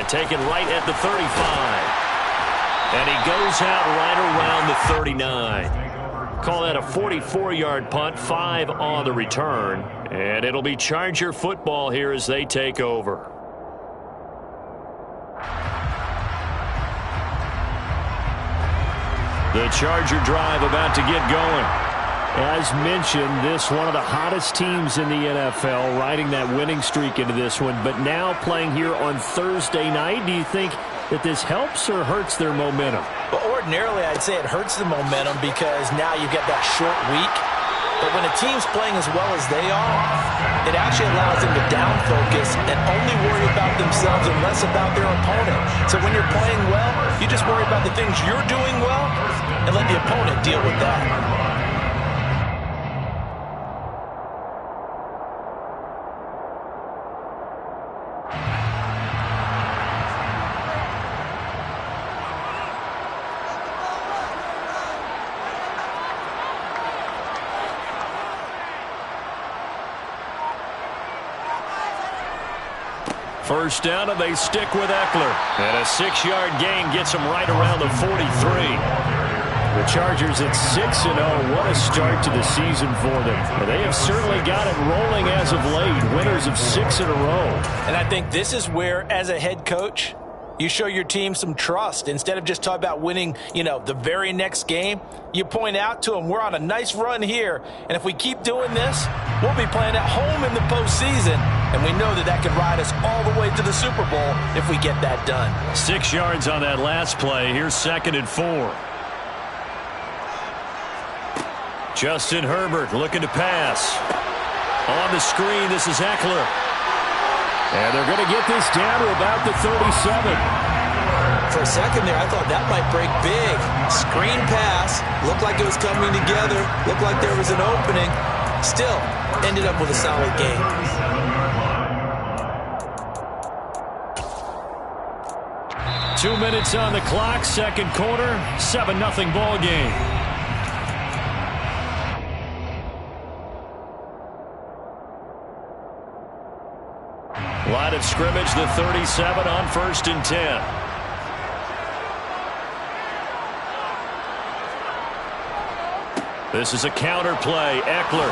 And taken right at the 35. And he goes out right around the 39. Call that a 44-yard punt, 5 on the return. And it'll be Charger football here as they take over. The Charger drive about to get going. As mentioned, this one of the hottest teams in the NFL, riding that winning streak into this one, but now playing here on Thursday night. Do you think that this helps or hurts their momentum? Well, ordinarily, I'd say it hurts the momentum because now you get that short week. But when a team's playing as well as they are, it actually allows them to down focus and only worry about themselves and less about their opponent. So when you're playing well, you just worry about the things you're doing well and let the opponent deal with that. First down, and they stick with Eckler. And a 6-yard gain gets him right around the 43. The Chargers at 6-0. What a start to the season for them. They have certainly got it rolling as of late. Winners of 6 in a row. And I think this is where, as a head coach, you show your team some trust. Instead of just talking about winning, the very next game, you point out to them, we're on a nice run here. And if we keep doing this, we'll be playing at home in the postseason. And we know that could ride us all the way to the Super Bowl if we get that done. 6 yards on that last play. Here's 2nd and 4. Justin Herbert looking to pass. On the screen, this is Eckler. And they're going to get this down to about the 37. For a second there, I thought that might break big. Screen pass. Looked like it was coming together. Looked like there was an opening. Still, ended up with a solid game. Two minutes on the clock, second quarter, 7-0 ball game. Line of scrimmage, the 37 on 1st and 10. This is a counter play. Eckler.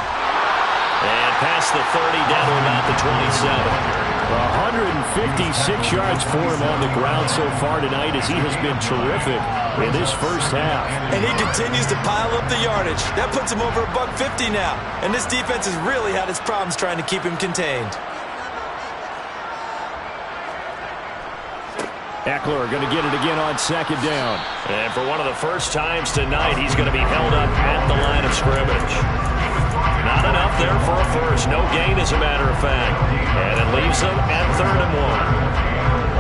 And past the 30 down to about the 27. 156 yards for him on the ground so far tonight as he has been terrific in this first half. And he continues to pile up the yardage. That puts him over $150 now. And this defense has really had its problems trying to keep him contained. Eckler going to get it again on 2nd down. And for one of the first times tonight, he's going to be held up at the line of scrimmage. Not enough there for a first. No gain, as a matter of fact. And it leaves them at 3rd and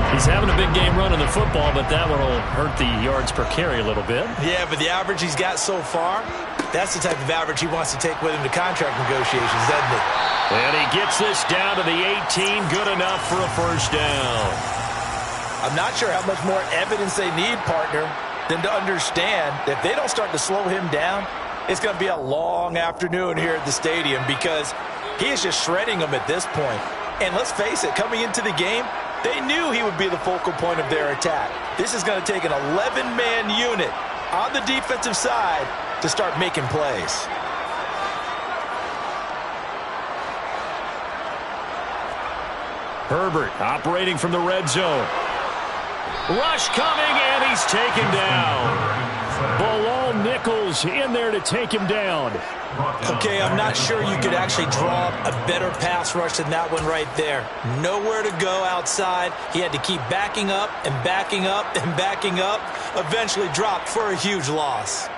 1. He's having a big game running the football, but that one will hurt the yards per carry a little bit. Yeah, but the average he's got so far, that's the type of average he wants to take with him to contract negotiations, doesn't it? And he gets this down to the 18. Good enough for a first down. I'm not sure how much more evidence they need, partner, than to understand that if they don't start to slow him down, it's going to be a long afternoon here at the stadium because he is just shredding them at this point. And let's face it, coming into the game, they knew he would be the focal point of their attack. This is going to take an 11-man unit on the defensive side to start making plays. Herbert operating from the red zone. Rush coming, and he's taken down. Bilal Nichols in there to take him down. Okay, I'm not sure you could actually draw a better pass rush than that one right there. Nowhere to go outside. He had to keep backing up and backing up and backing up. Eventually dropped for a huge loss.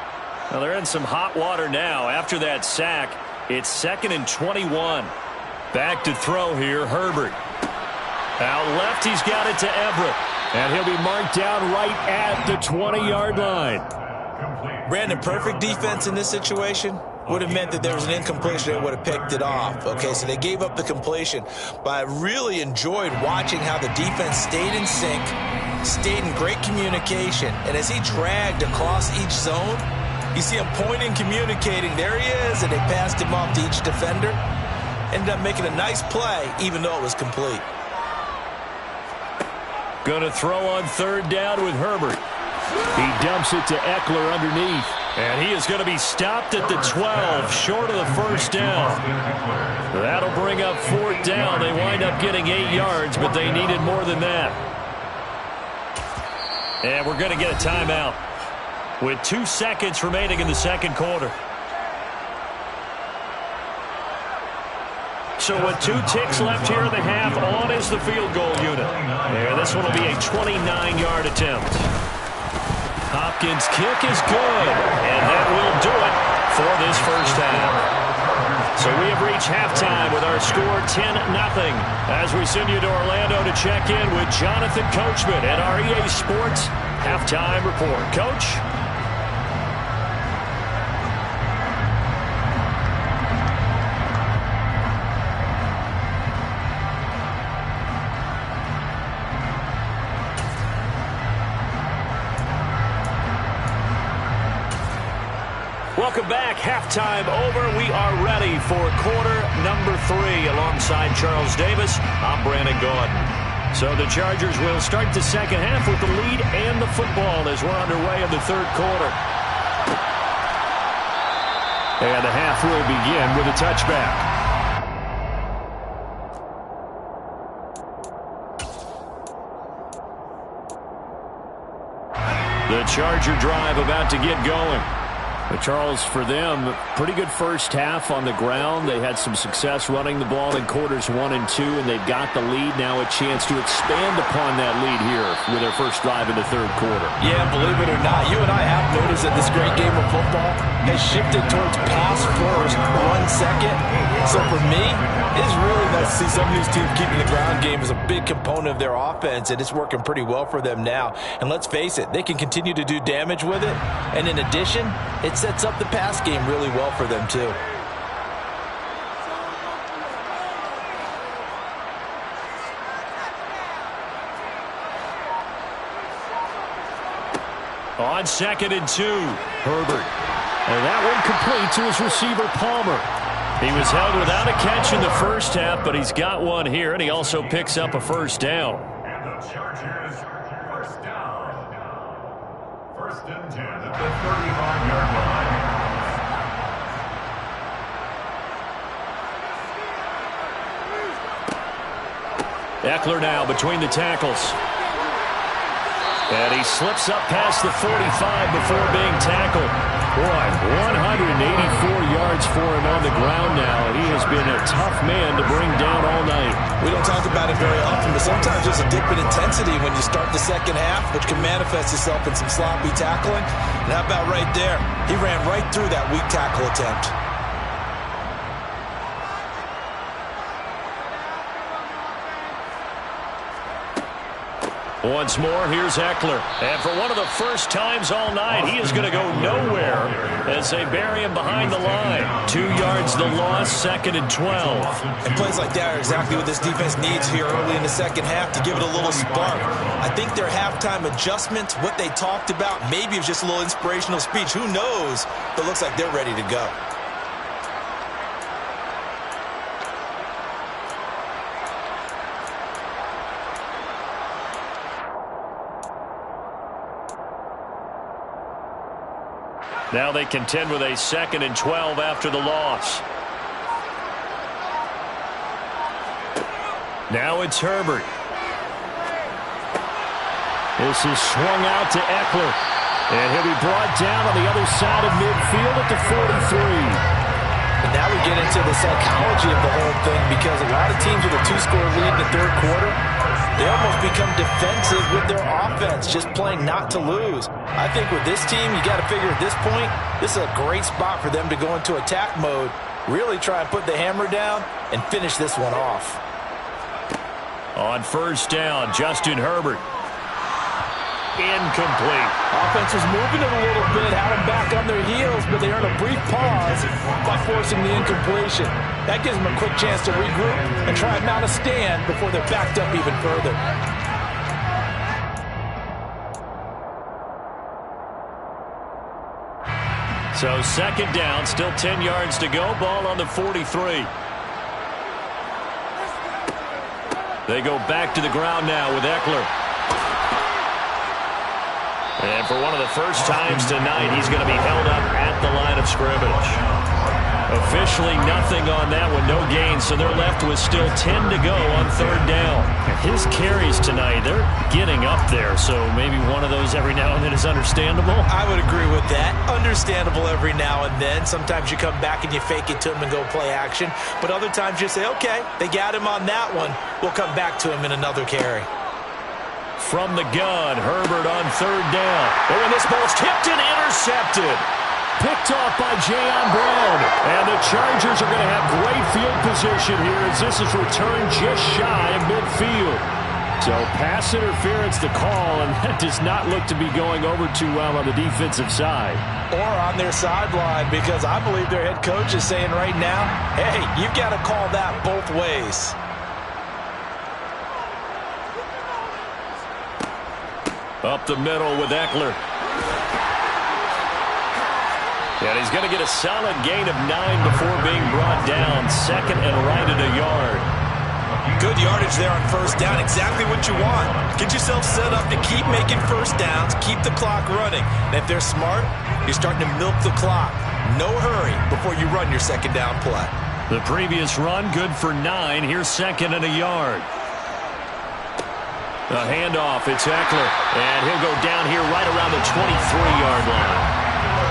Well, they're in some hot water now. After that sack, it's 2nd and 21. Back to throw here, Herbert. Out left, he's got it to Everett. And he'll be marked down right at the 20-yard line. Brandon, perfect defense in this situation would have meant that there was an incompletion that would have picked it off. Okay, so they gave up the completion. But I really enjoyed watching how the defense stayed in sync, stayed in great communication. And as he dragged across each zone, you see him pointing, communicating. There he is, and they passed him off to each defender. Ended up making a nice play, even though it was complete. Going to throw on third down with Herbert. He dumps it to Eckler underneath. And he is going to be stopped at the 12, short of the first down. That'll bring up fourth down. They wind up getting 8 yards, but they needed more than that. And we're going to get a timeout with 2 seconds remaining in the second quarter. So with 2 ticks left here in the half, on is the field goal unit. And this one will be a 29-yard attempt. Hopkins' kick is good, and that will do it for this first half. So we have reached halftime with our score 10-0 as we send you to Orlando to check in with Jonathan Coachman at our EA Sports Halftime Report. Coach? Welcome back. Halftime over. We are ready for quarter number 3 alongside Charles Davis. I'm Brandon Gaudin. So the Chargers will start the second half with the lead and the football as we're underway in the third quarter. And the half will begin with a touchback. The Charger drive about to get going. But Charles, for them, pretty good first half on the ground. They had some success running the ball in quarters 1 and 2, and they've got the lead. Now a chance to expand upon that lead here with their first drive in the third quarter. Yeah, believe it or not, you and I have noticed that this great game of football has shifted towards pass first, run second. So for me, it's really nice to see some of these teams keeping the ground game as a big component of their offense, and it's working pretty well for them now. And let's face it, they can continue to do damage with it. And in addition, it sets up the pass game really well for them too. On 2nd and 2, Herbert. And that one complete to his receiver, Palmer. He was held without a catch in the first half, but he's got one here, and he also picks up a first down. And the Chargers, first down. 1st and 10 at the 35-yard line. Eckler now between the tackles. And he slips up past the 45 before being tackled. Boy, 184 yards for him on the ground now. He has been a tough man to bring down all night. We don't talk about it very often, but sometimes there's a dip in intensity when you start the second half, which can manifest itself in some sloppy tackling. And how about right there? He ran right through that weak tackle attempt. Once more, here's Eckler. And for one of the first times all night, he is going to go nowhere as they bury him behind the line. 2 yards the loss, 2nd and 12. And plays like that are exactly what this defense needs here early in the second half to give it a little spark. I think their halftime adjustment, what they talked about, maybe it was just a little inspirational speech. Who knows? But it looks like they're ready to go. Now they contend with a 2nd and 12 after the loss. Now it's Herbert. This is swung out to Eckler. And he'll be brought down on the other side of midfield at the 43. And now we get into the psychology of the whole thing, because a lot of teams with a 2-score lead in the third quarter, they almost become defensive with their offense, just playing not to lose. I think with this team, you got to figure at this point, this is a great spot for them to go into attack mode, really try and put the hammer down and finish this one off. On first down, Justin Herbert. Incomplete. Offense was moving it a little bit, had them back on their heels, but they earned a brief pause by forcing the incompletion. That gives them a quick chance to regroup and try and mount a stand before they're backed up even further. So 2nd down, still 10 yards to go. Ball on the 43. They go back to the ground now with Eckler. And for one of the first times tonight, he's going to be held up at the line of scrimmage. Officially nothing on that one, no gain, so they're left with still 10 to go on third down. His carries tonight, they're getting up there, so maybe one of those every now and then is understandable. I would agree with that. Understandable every now and then. Sometimes you come back and you fake it to him and go play action, but other times you say, okay, they got him on that one. We'll come back to him in another carry. From the gun, Herbert on third down. Oh, and this ball's tipped and intercepted. Picked off by Jayon Brown. And the Chargers are going to have great field position here as this is returned just shy of midfield. So pass interference the call, and that does not look to be going over too well on the defensive side. Or on their sideline, because I believe their head coach is saying right now, hey, you've got to call that both ways. Up the middle with Eckler. And he's going to get a solid gain of 9 before being brought down. Second and right at a yard. Good yardage there on first down. Exactly what you want. Get yourself set up to keep making first downs, keep the clock running. And if they're smart, you're starting to milk the clock. No hurry before you run your second down play. The previous run, good for 9. Here's second and a yard. A handoff, it's Eckler. And he'll go down here right around the 23-yard line.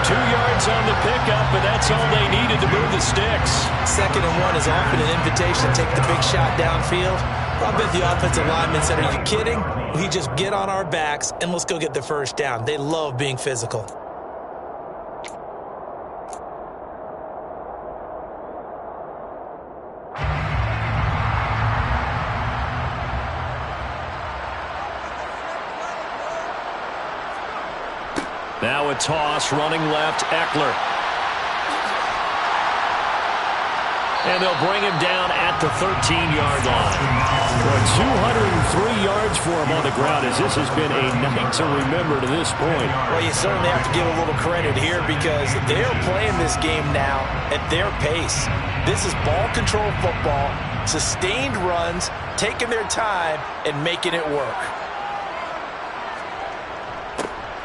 2 yards on the pickup, but that's all they needed to move the sticks. Second and 1 is often an invitation to take the big shot downfield. I bet the offensive lineman said, are you kidding? We just get on our backs and let's go get the first down. They love being physical. Now a toss, running left, Eckler. And they'll bring him down at the 13-yard line. Well, 203 yards for him on the ground as this has been a night to remember to this point. Well, you certainly have to give a little credit here because they're playing this game now at their pace. This is ball control football, sustained runs, taking their time, and making it work.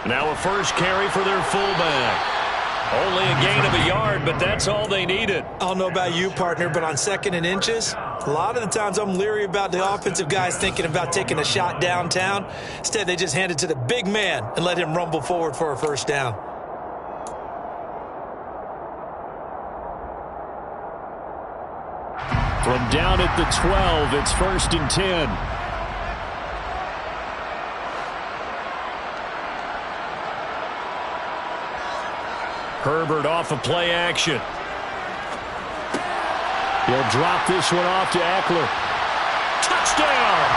Now a first carry for their fullback. Only a gain of a yard, but that's all they needed. I don't know about you, partner, but on second and inches, a lot of the times I'm leery about the offensive guys thinking about taking a shot downtown. Instead, they just hand it to the big man and let him rumble forward for a first down. From down at the 12, it's first and 10. Herbert off of play action. He'll drop this one off to Eckler. Touchdown!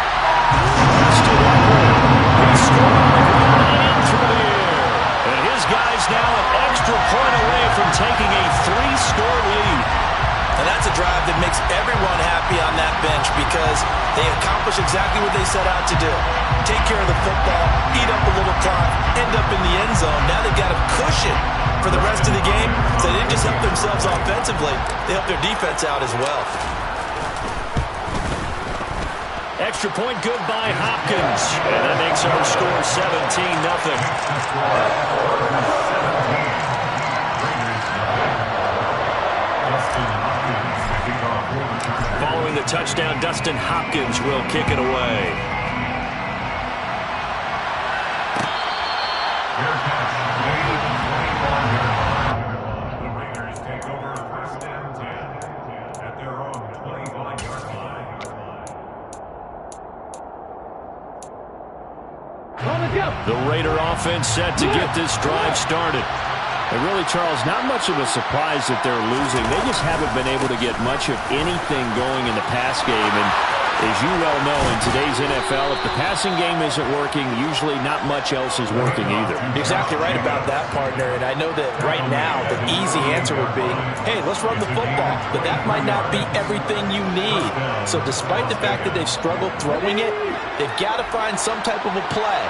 Austin Eckler. He scored and through the air. And his guy's now an extra point away from taking a 3-score lead. And that's a drive that makes everyone happy on that bench because they accomplish exactly what they set out to do. Take care of the football, eat up a little clock, end up in the end zone. Now they've got a cushion for the rest of the game, so they didn't just help themselves offensively, they helped their defense out as well. Extra point good by Hopkins. And that makes our score 17-0. Following the touchdown, Dustin Hopkins will kick it away. The Raider offense set to get this drive started. And really, Charles, not much of a surprise that they're losing. They just haven't been able to get much of anything going in the pass game. And as you well know, in today's NFL, if the passing game isn't working, usually not much else is working either. Exactly right about that, partner. And I know that right now the easy answer would be, hey, let's run the football. But that might not be everything you need. So despite the fact that they've struggled throwing it, they've got to find some type of a play,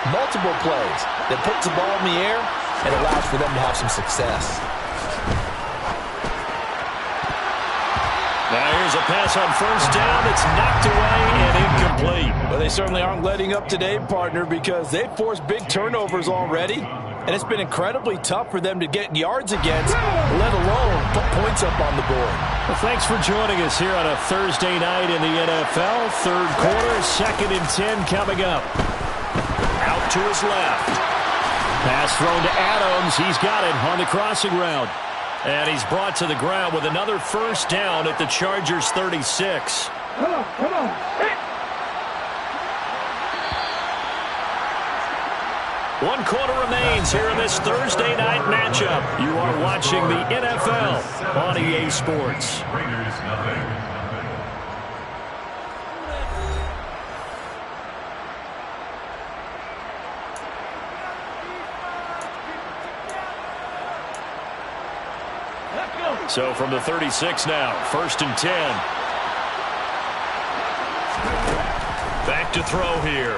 multiple plays, that puts the ball in the air and allows for them to have some success. Now here's a pass on first down that's knocked away and incomplete. Well, they certainly aren't letting up today, partner, because they've forced big turnovers already. And it's been incredibly tough for them to get yards against, let alone put points up on the board. Well, thanks for joining us here on a Thursday night in the NFL. Third quarter, 2nd and 10 coming up. Out to his left. Pass thrown to Adams. He's got it on the crossing route. And he's brought to the ground with another first down at the Chargers' 36. Come on. Hey. 1 quarter remains here in this Thursday night matchup. You are watching the NFL on EA Sports. Raiders nothing. So from the 36 now, 1st and 10. Back to throw here.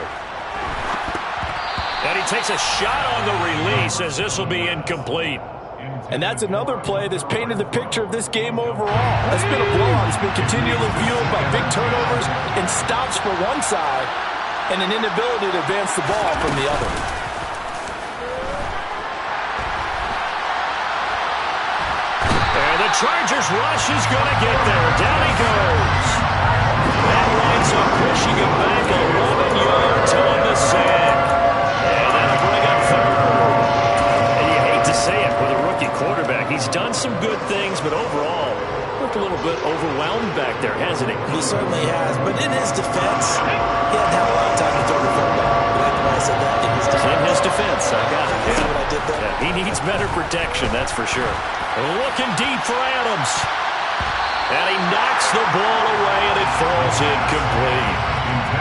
And he takes a shot on the release as this will be incomplete. And that's another play that's painted the picture of this game overall. That's been a blowout. It's been continually fueled by big turnovers and stops for one side and an inability to advance the ball from the other. And the Chargers rush is going to get there. Down he goes. That winds up pushing him back 11 yards on the sack. And that'll bring up 3rd. And you hate to say it with a rookie quarterback. He's done some good things, but overall, looked a little bit overwhelmed back there, hasn't he? He certainly has. But in his defense, he hadn't had a lot of time to throw the football. I like the way I said that. In his defense. I got it. See what I did there? Yeah, he needs better protection, that's for sure. Looking deep for Adams. And he knocks the ball away, and it falls incomplete.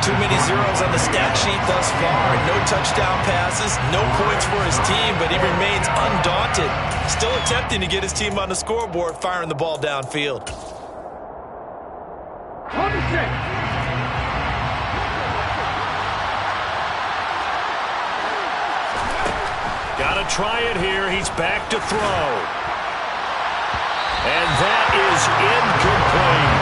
Too many zeros on the stat sheet thus far. No touchdown passes, no points for his team, but he remains undaunted. Still attempting to get his team on the scoreboard, firing the ball downfield. Got to try it here. He's back to throw. And that is incomplete.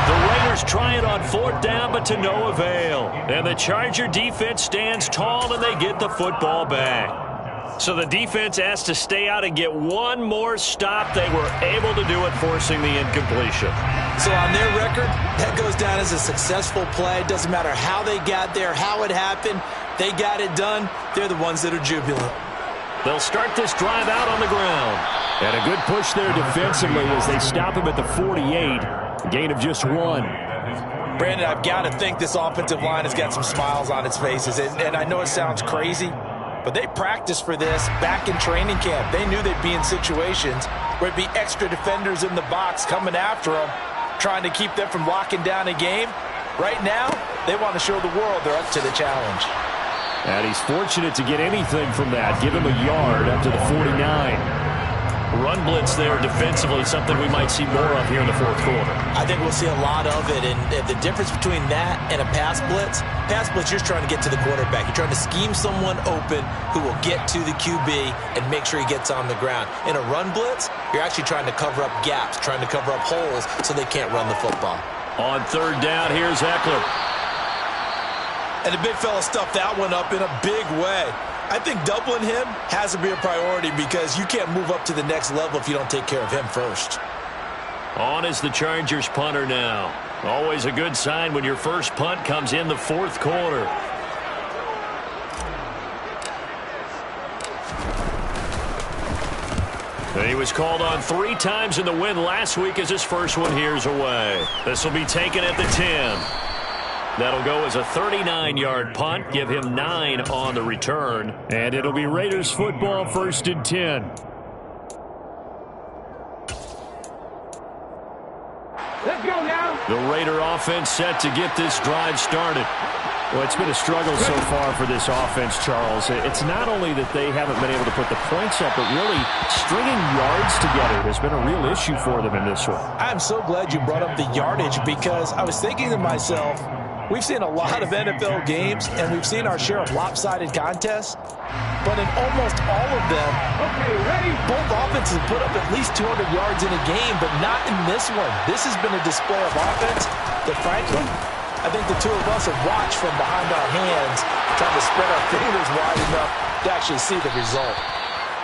The Raiders try it on 4th down, but to no avail. And the Charger defense stands tall, and they get the football back. So the defense has to stay out and get one more stop. They were able to do it, forcing the incompletion. So on their record, that goes down as a successful play. Doesn't matter how they got there, how it happened. They got it done. They're the ones that are jubilant. They'll start this drive out on the ground. And a good push there defensively as they stop him at the 48. A gain of just 1. Brandon, I've got to think this offensive line has got some smiles on its faces. And I know it sounds crazy, but they practiced for this back in training camp. They knew they'd be in situations where it'd be extra defenders in the box coming after them, trying to keep them from locking down a game. Right now, they want to show the world they're up to the challenge. And he's fortunate to get anything from that. Give him a yard up to the 49. Run blitz there defensively, something we might see more of here in the 4th quarter. I think we'll see a lot of it, and the difference between that and a pass blitz, you're just trying to get to the quarterback. You're trying to scheme someone open who will get to the QB and make sure he gets on the ground. In a run blitz, you're actually trying to cover up gaps, trying to cover up holes so they can't run the football. On 3rd down, here's Eckler. And the big fella stuffed that one up in a big way. I think doubling him has to be a priority because you can't move up to the next level if you don't take care of him first. On is the Chargers punter now. Always a good sign when your first punt comes in the 4th quarter. He was called on 3 times in the win last week as his first one here's away. This will be taken at the 10. That'll go as a 39-yard punt, give him 9 on the return. And it'll be Raiders football, 1st and 10. Let's go now. The Raider offense set to get this drive started. Well, it's been a struggle so far for this offense, Charles. It's not only that they haven't been able to put the points up, but really stringing yards together has been a real issue for them in this one. I'm so glad you brought up the yardage because I was thinking to myself, We've seen a lot of NFL games, and we've seen our share of lopsided contests. But in almost all of them, both offenses have put up at least 200 yards in a game, but not in this one. This has been a display of offense that, frankly, I think the two of us have watched from behind our hands, trying to spread our fingers wide enough to actually see the result.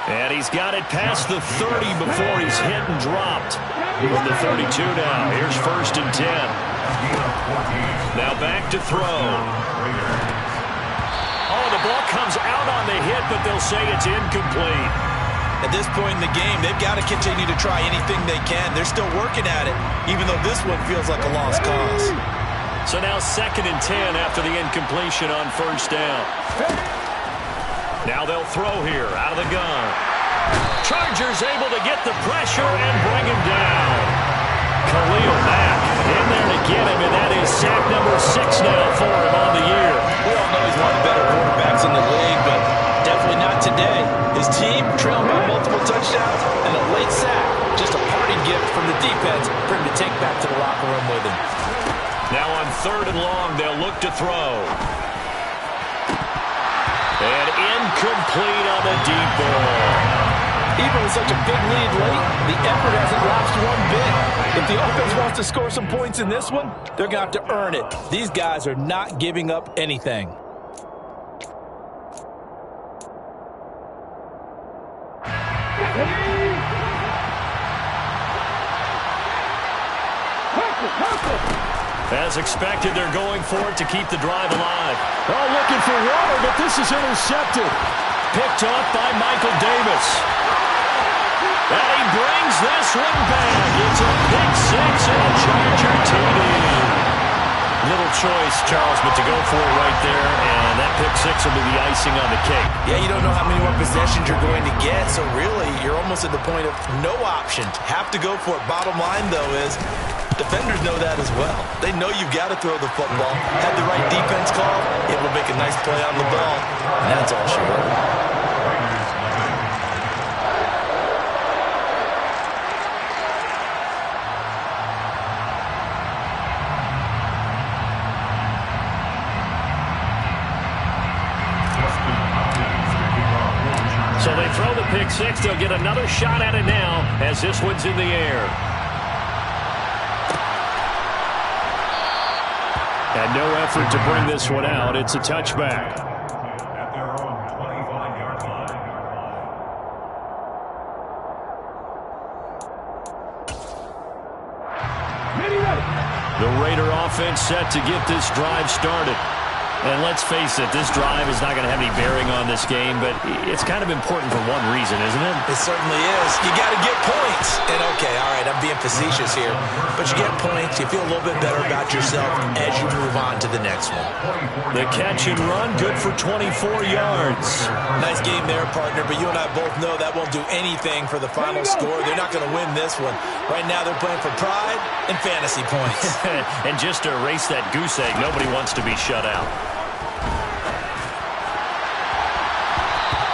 And he's got it past the 30 before he's hit and dropped. From the 32 now. Here's 1st and 10. Now back to throw. Oh, the ball comes out on the hit, but they'll say it's incomplete. At this point in the game, they've got to continue to try anything they can. They're still working at it, even though this one feels like a lost cause. So now 2nd and 10 after the incompletion on 1st down. Now they'll throw here out of the gun. Chargers able to get the pressure and bring him down. Khalil Mack in there to get him, and that is sack number 6 now for him on the year. We all know he's one of the better quarterbacks in the league, but definitely not today. His team trailing by multiple touchdowns and a late sack. Just a parting gift from the defense for him to take back to the locker room with him. Now on 3rd and long, they'll look to throw. And incomplete on the deep ball. Even with such a big lead late, the effort hasn't lapsed one bit. If the offense wants to score some points in this one, they're going to have to earn it. These guys are not giving up anything. As expected, they're going for it to keep the drive alive. Oh, looking for water, but this is intercepted. Picked off by Michael Davis. And he brings this one back. It's a pick 6 and a Charger TD. Little choice, Charles, but to go for it right there, and that pick 6 will be the icing on the cake. Yeah, you don't know how many more possessions you're going to get, so really, you're almost at the point of no option. Have to go for it. Bottom line, though, is defenders know that as well. They know you've got to throw the football. Had the right defense call, it will make a nice play on the ball, and that's all she wrote. So they throw the pick 6. They'll get another shot at it now as this one's in the air. And no effort to bring this one out. It's a touchback. At their own 25-yard line. The Raider offense set to get this drive started. And let's face it, this drive is not going to have any bearing on this game, but it's kind of important for one reason, isn't it? It certainly is. You got to get points. And okay, all right, I'm being facetious here, but you get points, you feel a little bit better about yourself as you move on to the next one. The catch and run, good for 24 yards. Nice game there, partner, but you and I both know that won't do anything for the final score. They're not going to win this one. Right now they're playing for pride and fantasy points. And just to erase that goose egg, nobody wants to be shut out.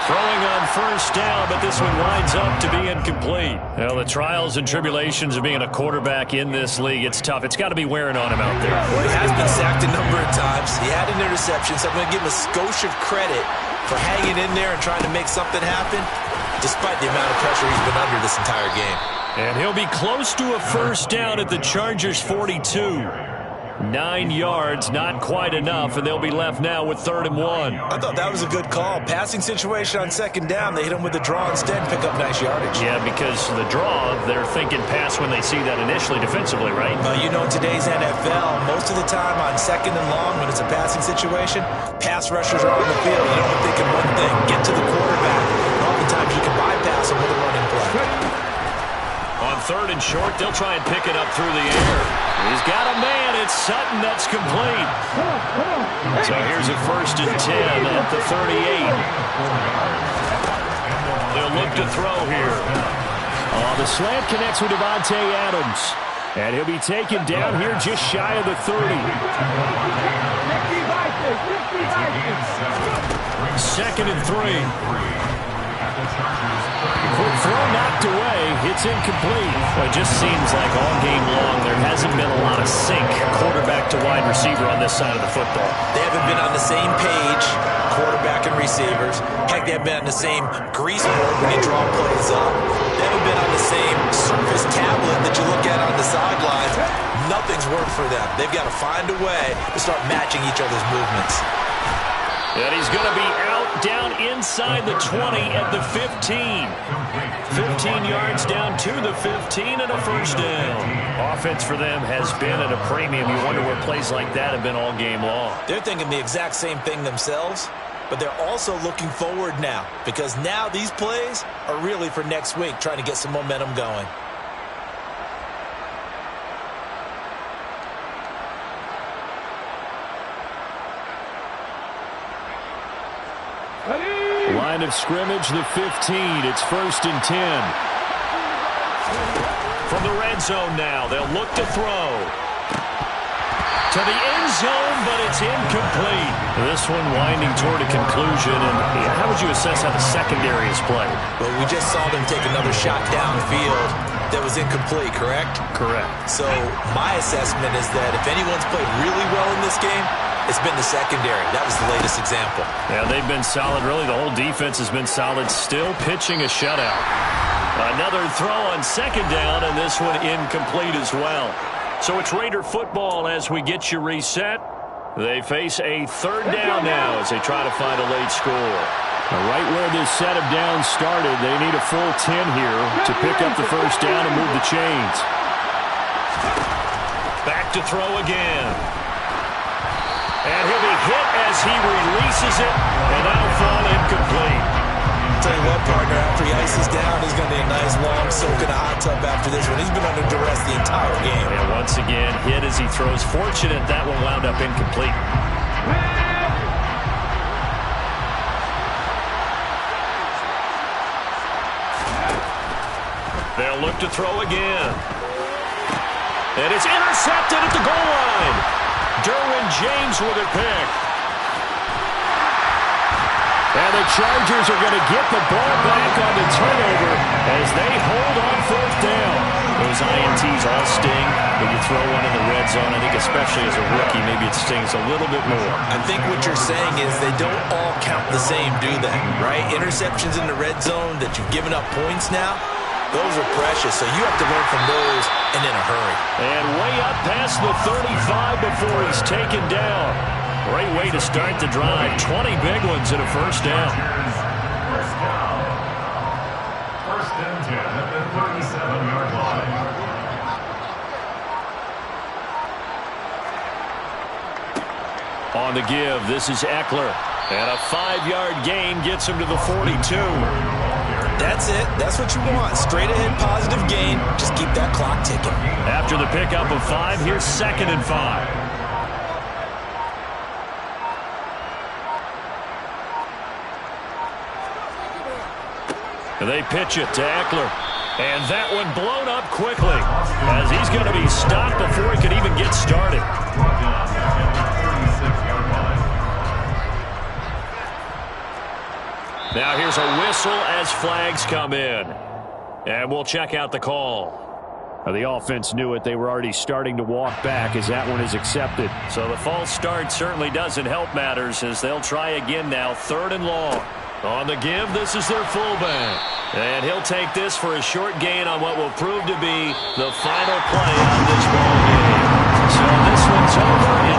Throwing on 1st down, but this one winds up to be incomplete. Well, the trials and tribulations of being a quarterback in this league, it's tough. It's got to be wearing on him out there. Well, he has been sacked a number of times. He had an interception, so I'm going to give him a skosh of credit for hanging in there and trying to make something happen, despite the amount of pressure he's been under this entire game. And he'll be close to a 1st down at the Chargers' 42. 9 yards, not quite enough, and they'll be left now with 3rd and 1. I thought that was a good call. Passing situation on 2nd down. They hit him with the draw instead and pick up nice yardage. Yeah, because the draw, they're thinking pass when they see that initially defensively, right? You know, in today's NFL, most of the time on 2nd and long, when it's a passing situation, pass rushers are on the field. You know, they're thinking one thing, get to the quarterback. And oftentimes you can bypass them with a running play. On 3rd and short, they'll try and pick it up through the air. He's got a man. It's Sutton. That's complete. So here's a 1st and 10 at the 38. They'll look to throw here. The slant connects with Devontae Adams. And he'll be taken down here just shy of the 30. 2nd and 3. Quick throw knocked away. It's incomplete. Well, it just seems like all game long there hasn't been a lot of sync quarterback to wide receiver on this side of the football. They haven't been on the same page, quarterback and receivers. Heck, they haven't been on the same grease board when you draw plays up. They haven't been on the same surface tablet that you look at on the sidelines. Nothing's worked for them. They've got to find a way to start matching each other's movements. And he's going to be out down inside the 20 at the 15. 15 yards down to the 15 and a first down. Offense for them has been at a premium. You wonder where plays like that have been all game long. They're thinking the exact same thing themselves, but they're also looking forward now because now these plays are really for next week, trying to get some momentum going. Line of scrimmage, the 15. It's 1st and 10. From the red zone now, they'll look to throw. To the end zone, but it's incomplete. This one winding toward a conclusion. And how would you assess how the secondary is played? Well, we just saw them take another shot downfield that was incomplete, correct? Correct. So my assessment is that if anyone's played really well in this game, it's been the secondary. That was the latest example. Yeah, they've been solid. Really, the whole defense has been solid. Still pitching a shutout. Another throw on second down, and this one incomplete as well. So it's Raider football as we get you reset. They face a third down now as they try to find a late score. Right where this set of downs started, they need a full 10 here to pick up the first down and move the chains. Back to throw again. And he'll be hit as he releases it, and that'll fall incomplete. Tell you what, partner, after he ices down, he's going to need a nice long soak in a hot tub after this one. He's been under duress the entire game. And once again, hit as he throws. Fortunate that one wound up incomplete. They'll look to throw again. And it's intercepted at the goal line. Derwin James with a pick. And the Chargers are going to get the ball back on the turnover as they hold on 4th down. Those INTs all sting when you throw one in the red zone. I think especially as a rookie, maybe it stings a little bit more. I think what you're saying is they don't all count the same, do they? Right? Interceptions in the red zone that you've given up points now, those are precious, so you have to learn from those and in a hurry. And way up past the 35 before he's taken down. Great way to start the drive. 20 big ones and a first down. First down. 1st and 10 at the 37-yard line. On the give, this is Eckler. And a 5-yard gain gets him to the 42. That's it. That's what you want. Straight ahead positive gain. Just keep that clock ticking. After the pickup of 5, here's 2nd and 5. They pitch it to Eckler. And that one blown up quickly as he's going to be stopped before he could even get started. Now here's a whistle as flags come in. And we'll check out the call. The offense knew it. They were already starting to walk back as that one is accepted. So the false start certainly doesn't help matters as they'll try again now. 3rd and long. On the give, this is their fullback. And he'll take this for a short gain on what will prove to be the final play of this ball game. So this one's over.